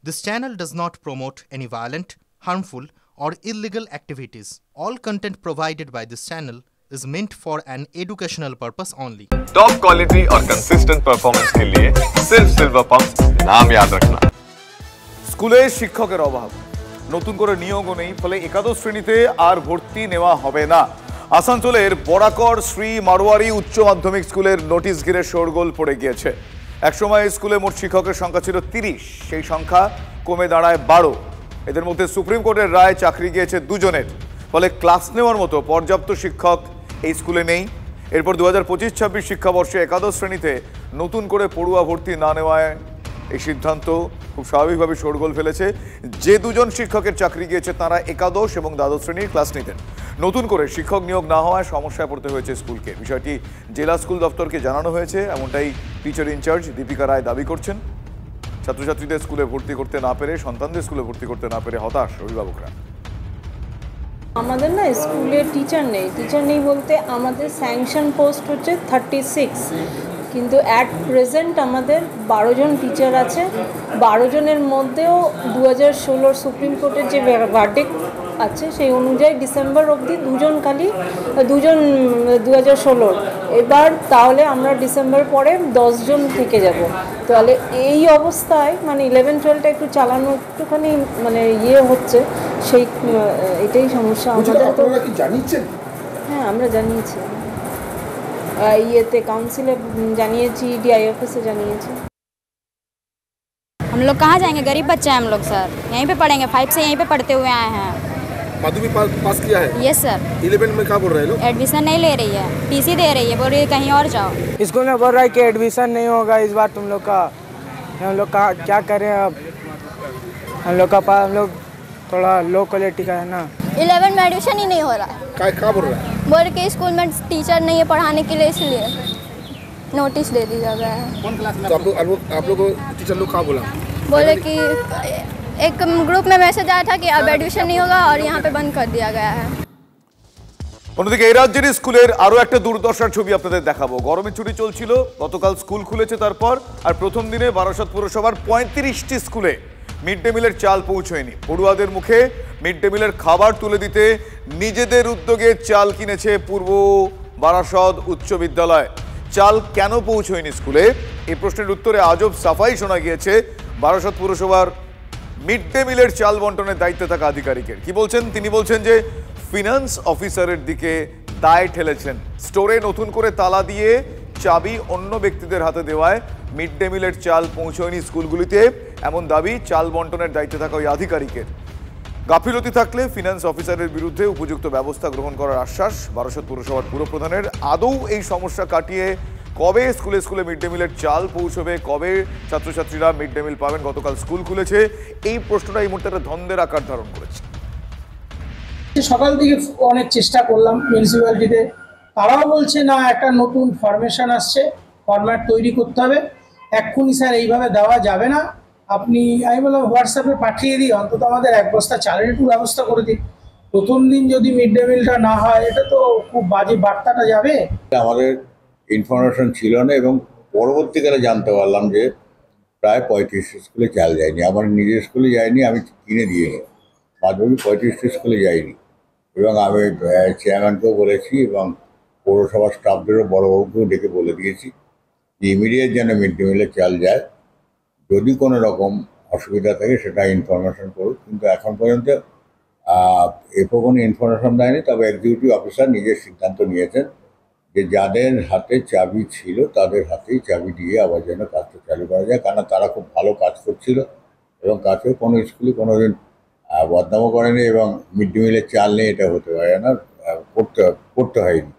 This channel does not promote any violent, harmful, or illegal activities. All content provided by this channel is meant for an educational purpose only. Top quality और consistent performance के लिए सिर्फ silver pump नाम याद रखना। স্কুলে শিক্ষকের অভাব, নতুন করে নিয়োগও নেই, ফলে একাদশ শ্রেণীতে আর ভর্তি নেওয়া হবে না। আসানসোলের বরাকর শ্রী মারোয়ারি উচ্চ মাধ্যমিক স্কুলের নোটিশ ঘিরে শোরগোল পড়ে গিয়েছে। একসময় স্কুলে মোট শিক্ষকের সংখ্যা ছিল ৩০, সেই সংখ্যা কমে দাঁড়ায় ১২। এদের মধ্যে সুপ্রিম কোর্টের রায় চাকরি গিয়েছে দুজনের, ফলে ক্লাস নেওয়ার মতো পর্যাপ্ত শিক্ষক এই স্কুলে নেই। এরপর ২০২৫-২৬ শিক্ষাবর্ষে একাদশ শ্রেণীতে নতুন করে পড়ুয়া ভর্তি না নেওয়ায় এই সিদ্ধান্ত খুব স্বাভাবিকভাবে শোরগোল ফেলেছে। যে দুজন শিক্ষকের চাকরি গিয়েছে তারা একাদশ এবং দ্বাদশ শ্রেণীর ক্লাস নিতেন। নতুন করে শিক্ষক নিয়োগ না হওয়ায় সমস্যায় পড়তে হয়েছে স্কুলকে। বিষয়টি জেলা স্কুল দপ্তরকে জানানো হয়েছে, এমনটাই টিচার ইনচার্জ দীপিকা রায় দাবি করছেন। ছাত্রছাত্রীদের স্কুলে ভর্তি করতে না পেরে, সন্তানদের স্কুলে ভর্তি করতে না পেরে হতাশ অভিভাবকরা। আমাদের না স্কুলে টিচার নেই বলতে আমাদের স্যাংশন পোস্ট হচ্ছে 36, কিন্তু অ্যাট প্রেজেন্ট আমাদের 12 জন টিচার আছে। 12 জনের মধ্যেও 2016 সুপ্রিম কোর্টের যে ভার্ডিক্ট আছে সেই অনুযায়ী ডিসেম্বর অবধি দুজন 2016। এবার তাহলে আমরা ডিসেম্বর পরে 10 জন থেকে যাব। তাহলে এই অবস্থায় মানে 11-12টা একটু চালানো একটুখানি মানে হচ্ছে, সেই এটাই সমস্যা আমাদের। তো জানিয়েছেন? হ্যাঁ, আমরা জানিয়েছি, काउंसिले जानिए, DIFO से जानिए। हम लोग कहाँ जाएंगे, गरीब बच्चे हैं हम लोग सर, यहीं पे पढ़ेंगे, 5 से यहीं पे पढ़ते हुए आए हैं। माध्यमिक पास किया है? Yes sir. 11 में क्या बोल रहे हैं लोग? एडमिशन नहीं ले रही है, टीसी दे रही है, बोल रही है कहीं और जाओ। स्कूल में बोल रहा है कि एडमिशन नहीं होगा इस बार तुम लोग का। हम लोग का क्या करें अब, हम लोग थोड़ा लो क्वालिटी का है ना। 11 में एडमिशन ही नहीं हो रहा है। क्या बोल रहा है? बोल के स्कूल में टीचर नहीं है पढ़ाने के लिए, इसलिए नोटिस दे दिया गया है। कौन क्लास में? तो आप लोग टीचर लोग क्या बोला? बोले कि एक ग्रुप में मैसेज आया था कि अब एडमिशन नहीं होगा और यहाँ पे बंद कर दिया गया है। অন্যদিকে এই রাজ্যের স্কুলের আরো একটা দুর্দশার ছবি আপনাদের দেখাবো। গরমের ছুটি চলছিল, গতকাল স্কুল খুলেছে তারপর, আর প্রথম দিনে বারাসত পুরসভার 35টি স্কুলে মিড ডে মিলের চাল পৌঁছয়নি। পড়ুয়াদের মুখে মিড ডে মিলের খাবার তুলে দিতে নিজেদের উদ্যোগে চাল কিনেছে পূর্ব বারাসত উচ্চ বিদ্যালয়। চাল কেন পৌঁছয়নি স্কুলে, এই প্রশ্নের উত্তরে আজব সাফাই শোনা গিয়েছে বারাসত পুরসভার মিড ডে মিলের চাল বন্টনের দায়িত্বে থাকা আধিকারিকের। কি বলছেন তিনি? বলছেন যে ফিনান্স অফিসারের দিকে দায় ঠেলেছেন। স্টোরে নতুন করে তালা দিয়ে চাবি অন্য ব্যক্তিদের হাতে দেওয়ায় মিড ডে মিলের চাল পৌঁছয়নি স্কুলগুলিতে, এমন দাবি চাল বন্টনের দায়িত্বে থাকা ওই আধিকারিকের। গাফিলতি থাকলে ফিনান্স অফিসারের বিরুদ্ধে উপযুক্ত ব্যবস্থা গ্রহণ করার আশ্বাস বারাসত পুরসভার পুরপ্রধানের। আদৌ এই সমস্যা কাটিয়ে কবে স্কুলে স্কুলে মিড ডে মিলের চাল পৌঁছবে, কবে ছাত্রছাত্রীরা মিড ডে মিল পাবেন? গতকাল স্কুল খুলেছে, এই প্রশ্নটা এই মুহূর্তে একটা দ্বন্দ্বের আকার ধারণ করেছে। সকাল থেকে অনেক চেষ্টা করলাম মিউনিসিপ্যালিটিতে, তারাও বলছে না, একটা নতুন ফরমেশন আসছে, ফরম্যাট তৈরি করতে হবে, এক্ষুনি স্যার এইভাবে দেওয়া যাবে না। আমি বললাম হোয়াটসঅ্যাপে পাঠিয়ে দিই, অন্তত আমাদের 1 বস্তা চালের একটু ব্যবস্থা করে দিই। প্রথম দিন যদি মিড ডে মিলটা না হয়, এটা তো খুব বাজে বার্তাটা যাবে। আমাদের ইনফরমেশন ছিল না এবং পরবর্তীকালে জানতে পারলাম যে প্রায় 35টি স্কুলে চাল যায়নি। আমার নিজের স্কুলে যায়নি, আমি কিনে দিয়েছি। মাধ্যমিক 35টি স্কুলে যায়নি এবং আমি চেয়ারম্যানকেও বলেছি এবং পৌরসভার স্টাফদেরও বড়বাবুকেও ডেকে বলে দিয়েছি যে ইমিডিয়েট যেন মিড ডে মিলে চাল যায়। যদি কোনো রকম অসুবিধা থাকে সেটা ইনফরমেশন করুক, কিন্তু এখন পর্যন্ত এরপর কোনো ইনফরমেশন দেয়নি। তবে এক্সিকিউটিভ অফিসার নিজের সিদ্ধান্ত নিয়েছেন যে যাদের হাতে চাবি ছিল তাদের হাতেই চাবি দিয়ে আবার যেন কাজটা চালু করা যায়, কারণ তারা খুব ভালো কাজ করছিল এবং কাজেও কোনো স্কুলে কোনোদিন বদনামও করেনি এবং মিড ডে মিলের চাল নিয়ে এটা হতে পারে না, করতে হয়নি।